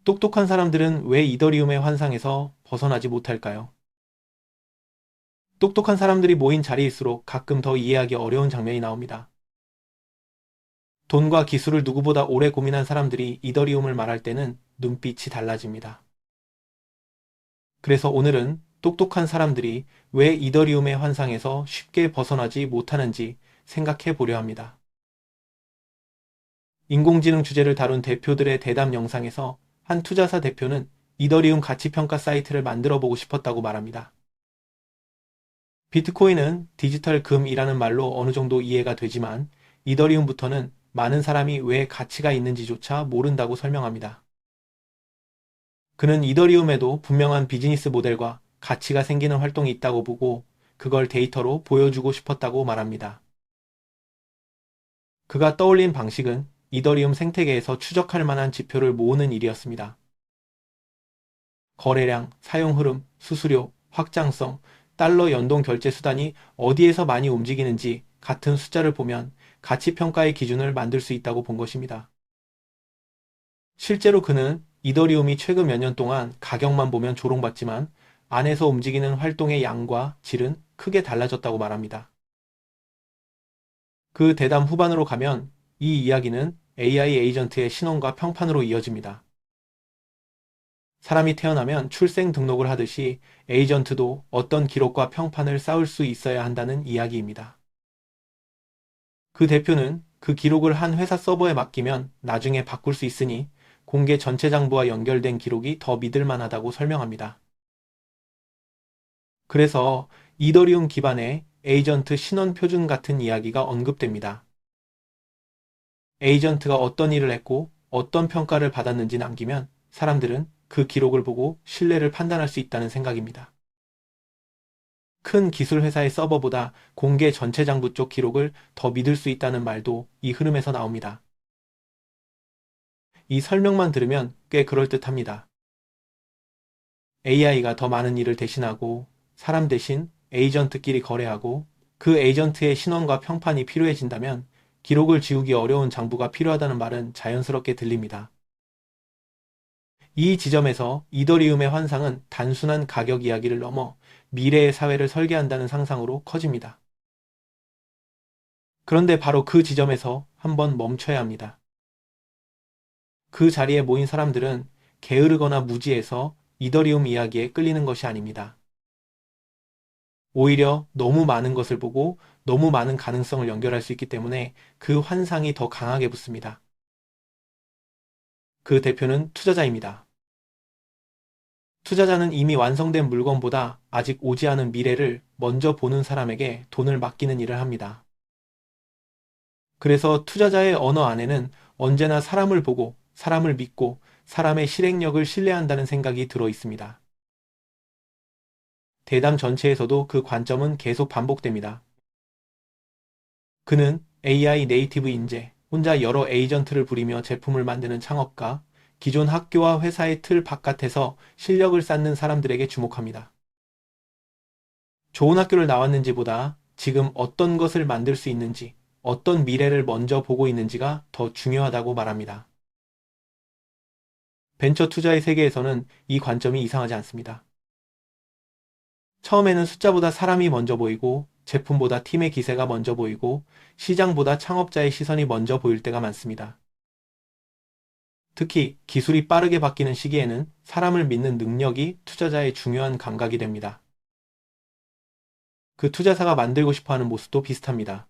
똑똑한 사람들은 왜 이더리움의 환상에서 벗어나지 못할까요? 똑똑한 사람들이 모인 자리일수록 가끔 더 이해하기 어려운 장면이 나옵니다. 돈과 기술을 누구보다 오래 고민한 사람들이 이더리움을 말할 때는 눈빛이 달라집니다. 그래서 오늘은 똑똑한 사람들이 왜 이더리움의 환상에서 쉽게 벗어나지 못하는지 생각해 보려 합니다. 인공지능 주제를 다룬 대표들의 대담 영상에서 한 투자사 대표는 이더리움 가치평가 사이트를 만들어 보고 싶었다고 말합니다. 비트코인은 디지털 금이라는 말로 어느 정도 이해가 되지만 이더리움부터는 많은 사람이 왜 가치가 있는지조차 모른다고 설명합니다. 그는 이더리움에도 분명한 비즈니스 모델과 가치가 생기는 활동이 있다고 보고 그걸 데이터로 보여주고 싶었다고 말합니다. 그가 떠올린 방식은 이더리움 생태계에서 추적할 만한 지표를 모으는 일이었습니다. 거래량, 사용 흐름, 수수료, 확장성, 달러 연동 결제 수단이 어디에서 많이 움직이는지 같은 숫자를 보면 가치 평가의 기준을 만들 수 있다고 본 것입니다. 실제로 그는 이더리움이 최근 몇 년 동안 가격만 보면 조롱받지만 안에서 움직이는 활동의 양과 질은 크게 달라졌다고 말합니다. 그 대담 후반으로 가면 이 이야기는 AI 에이전트의 신원과 평판으로 이어집니다. 사람이 태어나면 출생 등록을 하듯이 에이전트도 어떤 기록과 평판을 쌓을 수 있어야 한다는 이야기입니다. 그 대표는 그 기록을 한 회사 서버에 맡기면 나중에 바꿀 수 있으니 공개 전체 장부와 연결된 기록이 더 믿을 만하다고 설명합니다. 그래서 이더리움 기반의 에이전트 신원 표준 같은 이야기가 언급됩니다. 에이전트가 어떤 일을 했고 어떤 평가를 받았는지 남기면 사람들은 그 기록을 보고 신뢰를 판단할 수 있다는 생각입니다. 큰 기술 회사의 서버보다 공개 전체 장부 쪽 기록을 더 믿을 수 있다는 말도 이 흐름에서 나옵니다. 이 설명만 들으면 꽤 그럴듯합니다. AI가 더 많은 일을 대신하고 사람 대신 에이전트끼리 거래하고 그 에이전트의 신원과 평판이 필요해진다면 기록을 지우기 어려운 장부가 필요하다는 말은 자연스럽게 들립니다. 이 지점에서 이더리움의 환상은 단순한 가격 이야기를 넘어 미래의 사회를 설계한다는 상상으로 커집니다. 그런데 바로 그 지점에서 한번 멈춰야 합니다. 그 자리에 모인 사람들은 게으르거나 무지해서 이더리움 이야기에 끌리는 것이 아닙니다. 오히려 너무 많은 것을 보고 너무 많은 가능성을 연결할 수 있기 때문에 그 환상이 더 강하게 붙습니다. 그 대표는 투자자입니다. 투자자는 이미 완성된 물건보다 아직 오지 않은 미래를 먼저 보는 사람에게 돈을 맡기는 일을 합니다. 그래서 투자자의 언어 안에는 언제나 사람을 보고 사람을 믿고 사람의 실행력을 신뢰한다는 생각이 들어 있습니다. 대담 전체에서도 그 관점은 계속 반복됩니다. 그는 AI 네이티브 인재, 혼자 여러 에이전트를 부리며 제품을 만드는 창업가, 기존 학교와 회사의 틀 바깥에서 실력을 쌓는 사람들에게 주목합니다. 좋은 학교를 나왔는지보다 지금 어떤 것을 만들 수 있는지, 어떤 미래를 먼저 보고 있는지가 더 중요하다고 말합니다. 벤처 투자의 세계에서는 이 관점이 이상하지 않습니다. 처음에는 숫자보다 사람이 먼저 보이고 제품보다 팀의 기세가 먼저 보이고 시장보다 창업자의 시선이 먼저 보일 때가 많습니다. 특히 기술이 빠르게 바뀌는 시기에는 사람을 믿는 능력이 투자자의 중요한 감각이 됩니다. 그 투자사가 만들고 싶어 하는 모습도 비슷합니다.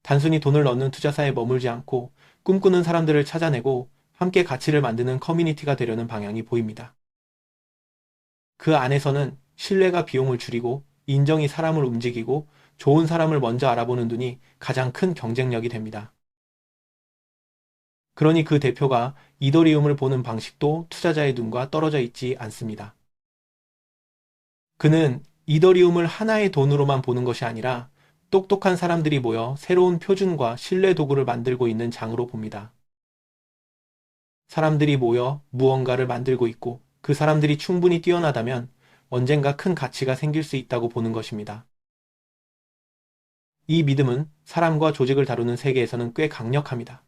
단순히 돈을 넣는 투자사에 머물지 않고 꿈꾸는 사람들을 찾아내고 함께 가치를 만드는 커뮤니티가 되려는 방향이 보입니다. 그 안에서는 신뢰가 비용을 줄이고 인정이 사람을 움직이고 좋은 사람을 먼저 알아보는 눈이 가장 큰 경쟁력이 됩니다. 그러니 그 대표가 이더리움을 보는 방식도 투자자의 눈과 떨어져 있지 않습니다. 그는 이더리움을 하나의 돈으로만 보는 것이 아니라 똑똑한 사람들이 모여 새로운 표준과 신뢰 도구를 만들고 있는 장으로 봅니다. 사람들이 모여 무언가를 만들고 있고 그 사람들이 충분히 뛰어나다면 언젠가 큰 가치가 생길 수 있다고 보는 것입니다. 이 믿음은 사람과 조직을 다루는 세계에서는 꽤 강력합니다.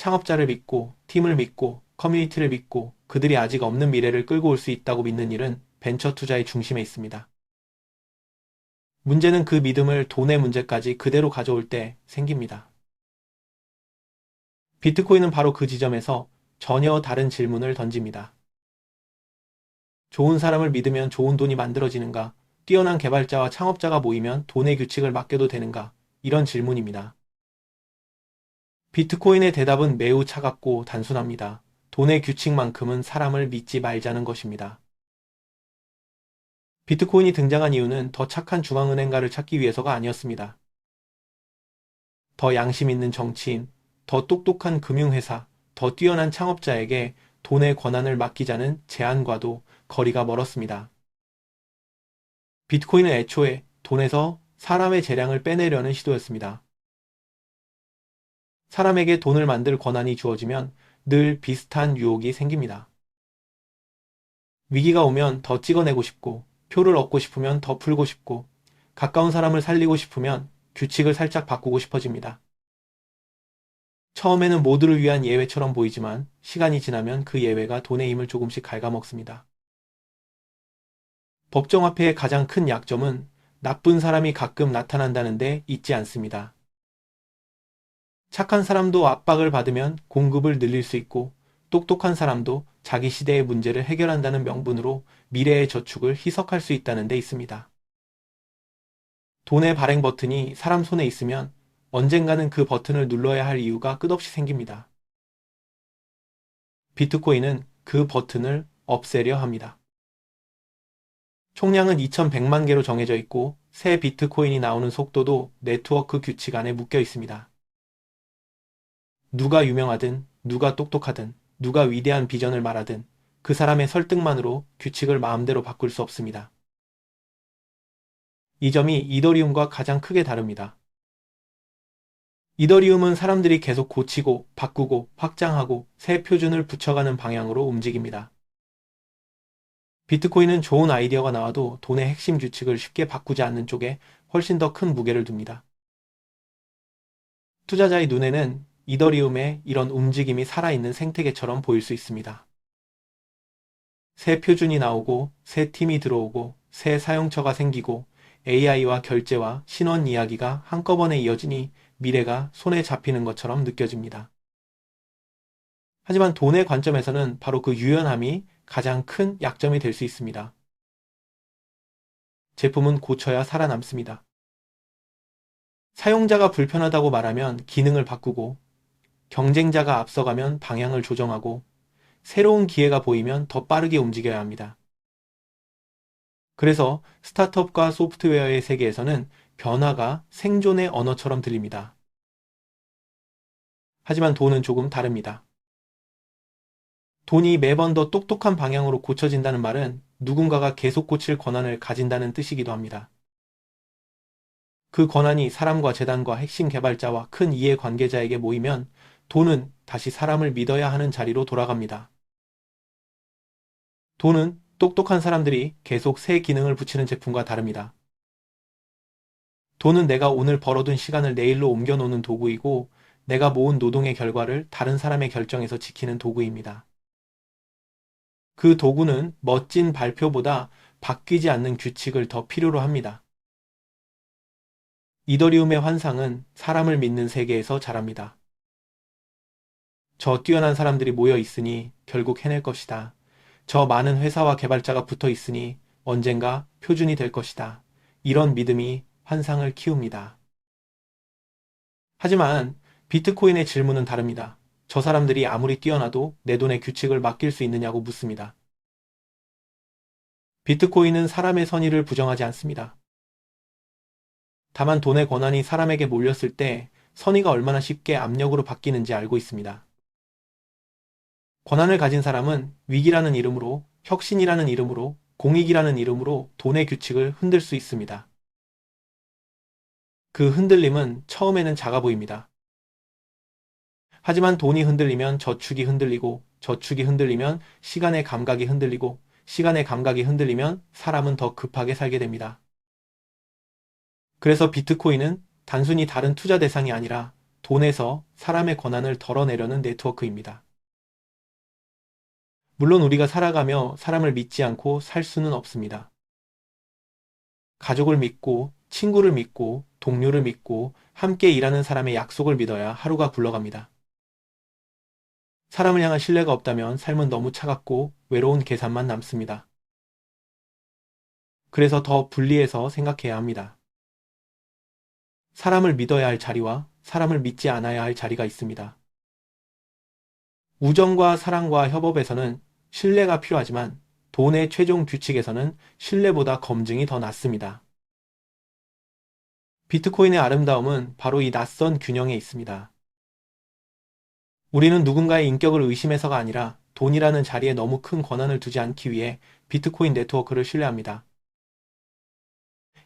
창업자를 믿고, 팀을 믿고, 커뮤니티를 믿고, 그들이 아직 없는 미래를 끌고 올 수 있다고 믿는 일은 벤처 투자의 중심에 있습니다. 문제는 그 믿음을 돈의 문제까지 그대로 가져올 때 생깁니다. 비트코인은 바로 그 지점에서 전혀 다른 질문을 던집니다. 좋은 사람을 믿으면 좋은 돈이 만들어지는가? 뛰어난 개발자와 창업자가 모이면 돈의 규칙을 맡겨도 되는가? 이런 질문입니다. 비트코인의 대답은 매우 차갑고 단순합니다. 돈의 규칙만큼은 사람을 믿지 말자는 것입니다. 비트코인이 등장한 이유는 더 착한 중앙은행가를 찾기 위해서가 아니었습니다. 더 양심 있는 정치인, 더 똑똑한 금융회사, 더 뛰어난 창업자에게 돈의 권한을 맡기자는 제안과도 거리가 멀었습니다. 비트코인은 애초에 돈에서 사람의 재량을 빼내려는 시도였습니다. 사람에게 돈을 만들 권한이 주어지면 늘 비슷한 유혹이 생깁니다. 위기가 오면 더 찍어내고 싶고, 표를 얻고 싶으면 더 풀고 싶고, 가까운 사람을 살리고 싶으면 규칙을 살짝 바꾸고 싶어집니다. 처음에는 모두를 위한 예외처럼 보이지만 시간이 지나면 그 예외가 돈의 힘을 조금씩 갉아먹습니다. 법정화폐의 가장 큰 약점은 나쁜 사람이 가끔 나타난다는데 있지 않습니다. 착한 사람도 압박을 받으면 공급을 늘릴 수 있고 똑똑한 사람도 자기 시대의 문제를 해결한다는 명분으로 미래의 저축을 희석할 수 있다는 데 있습니다. 돈의 발행 버튼이 사람 손에 있으면 언젠가는 그 버튼을 눌러야 할 이유가 끝없이 생깁니다. 비트코인은 그 버튼을 없애려 합니다. 총량은 2100만 개로 정해져 있고 새 비트코인이 나오는 속도도 네트워크 규칙 안에 묶여 있습니다. 누가 유명하든, 누가 똑똑하든, 누가 위대한 비전을 말하든 그 사람의 설득만으로 규칙을 마음대로 바꿀 수 없습니다. 이 점이 이더리움과 가장 크게 다릅니다. 이더리움은 사람들이 계속 고치고, 바꾸고, 확장하고 새 표준을 붙여가는 방향으로 움직입니다. 비트코인은 좋은 아이디어가 나와도 돈의 핵심 규칙을 쉽게 바꾸지 않는 쪽에 훨씬 더 큰 무게를 둡니다. 투자자의 눈에는 이더리움의 이런 움직임이 살아있는 생태계처럼 보일 수 있습니다. 새 표준이 나오고, 새 팀이 들어오고, 새 사용처가 생기고, AI와 결제와 신원 이야기가 한꺼번에 이어지니 미래가 손에 잡히는 것처럼 느껴집니다. 하지만 돈의 관점에서는 바로 그 유연함이 가장 큰 약점이 될 수 있습니다. 제품은 고쳐야 살아남습니다. 사용자가 불편하다고 말하면 기능을 바꾸고, 경쟁자가 앞서가면 방향을 조정하고, 새로운 기회가 보이면 더 빠르게 움직여야 합니다. 그래서 스타트업과 소프트웨어의 세계에서는 변화가 생존의 언어처럼 들립니다. 하지만 돈은 조금 다릅니다. 돈이 매번 더 똑똑한 방향으로 고쳐진다는 말은 누군가가 계속 고칠 권한을 가진다는 뜻이기도 합니다. 그 권한이 사람과 재단과 핵심 개발자와 큰 이해 관계자에게 모이면 돈은 다시 사람을 믿어야 하는 자리로 돌아갑니다. 돈은 똑똑한 사람들이 계속 새 기능을 붙이는 제품과 다릅니다. 돈은 내가 오늘 벌어둔 시간을 내일로 옮겨놓는 도구이고 내가 모은 노동의 결과를 다른 사람의 결정에서 지키는 도구입니다. 그 도구는 멋진 발표보다 바뀌지 않는 규칙을 더 필요로 합니다. 이더리움의 환상은 사람을 믿는 세계에서 자랍니다. 저 뛰어난 사람들이 모여 있으니 결국 해낼 것이다. 저 많은 회사와 개발자가 붙어 있으니 언젠가 표준이 될 것이다. 이런 믿음이 환상을 키웁니다. 하지만 비트코인의 질문은 다릅니다. 저 사람들이 아무리 뛰어나도 내 돈의 규칙을 맡길 수 있느냐고 묻습니다. 비트코인은 사람의 선의를 부정하지 않습니다. 다만 돈의 권한이 사람에게 몰렸을 때 선의가 얼마나 쉽게 압력으로 바뀌는지 알고 있습니다. 권한을 가진 사람은 위기라는 이름으로, 혁신이라는 이름으로, 공익이라는 이름으로 돈의 규칙을 흔들 수 있습니다. 그 흔들림은 처음에는 작아 보입니다. 하지만 돈이 흔들리면 저축이 흔들리고, 저축이 흔들리면 시간의 감각이 흔들리고, 시간의 감각이 흔들리면 사람은 더 급하게 살게 됩니다. 그래서 비트코인은 단순히 다른 투자 대상이 아니라 돈에서 사람의 권한을 덜어내려는 네트워크입니다. 물론 우리가 살아가며 사람을 믿지 않고 살 수는 없습니다. 가족을 믿고, 친구를 믿고, 동료를 믿고, 함께 일하는 사람의 약속을 믿어야 하루가 굴러갑니다. 사람을 향한 신뢰가 없다면 삶은 너무 차갑고 외로운 계산만 남습니다. 그래서 더 분리해서 생각해야 합니다. 사람을 믿어야 할 자리와 사람을 믿지 않아야 할 자리가 있습니다. 우정과 사랑과 협업에서는 신뢰가 필요하지만 돈의 최종 규칙에서는 신뢰보다 검증이 더 낫습니다. 비트코인의 아름다움은 바로 이 낯선 균형에 있습니다. 우리는 누군가의 인격을 의심해서가 아니라 돈이라는 자리에 너무 큰 권한을 두지 않기 위해 비트코인 네트워크를 신뢰합니다.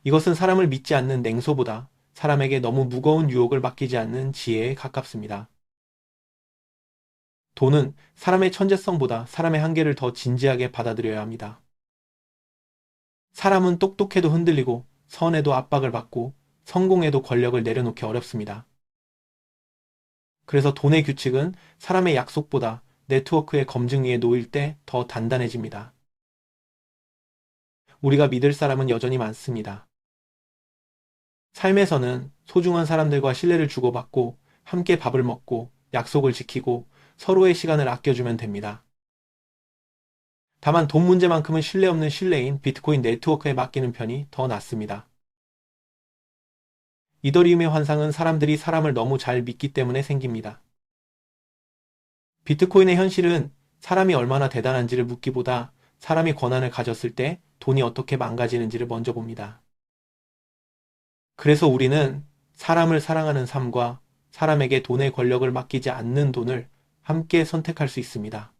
이것은 사람을 믿지 않는 냉소보다 사람에게 너무 무거운 유혹을 맡기지 않는 지혜에 가깝습니다. 돈은 사람의 천재성보다 사람의 한계를 더 진지하게 받아들여야 합니다. 사람은 똑똑해도 흔들리고 선해도 압박을 받고 성공해도 권력을 내려놓기 어렵습니다. 그래서 돈의 규칙은 사람의 약속보다 네트워크의 검증 위에 놓일 때 더 단단해집니다. 우리가 믿을 사람은 여전히 많습니다. 삶에서는 소중한 사람들과 신뢰를 주고받고 함께 밥을 먹고 약속을 지키고 서로의 시간을 아껴주면 됩니다. 다만 돈 문제만큼은 신뢰 없는 신뢰인 비트코인 네트워크에 맡기는 편이 더 낫습니다. 이더리움의 환상은 사람들이 사람을 너무 잘 믿기 때문에 생깁니다. 비트코인의 현실은 사람이 얼마나 대단한지를 묻기보다 사람이 권한을 가졌을 때 돈이 어떻게 망가지는지를 먼저 봅니다. 그래서 우리는 사람을 사랑하는 삶과 사람에게 돈의 권력을 맡기지 않는 돈을 함께 선택할 수 있습니다.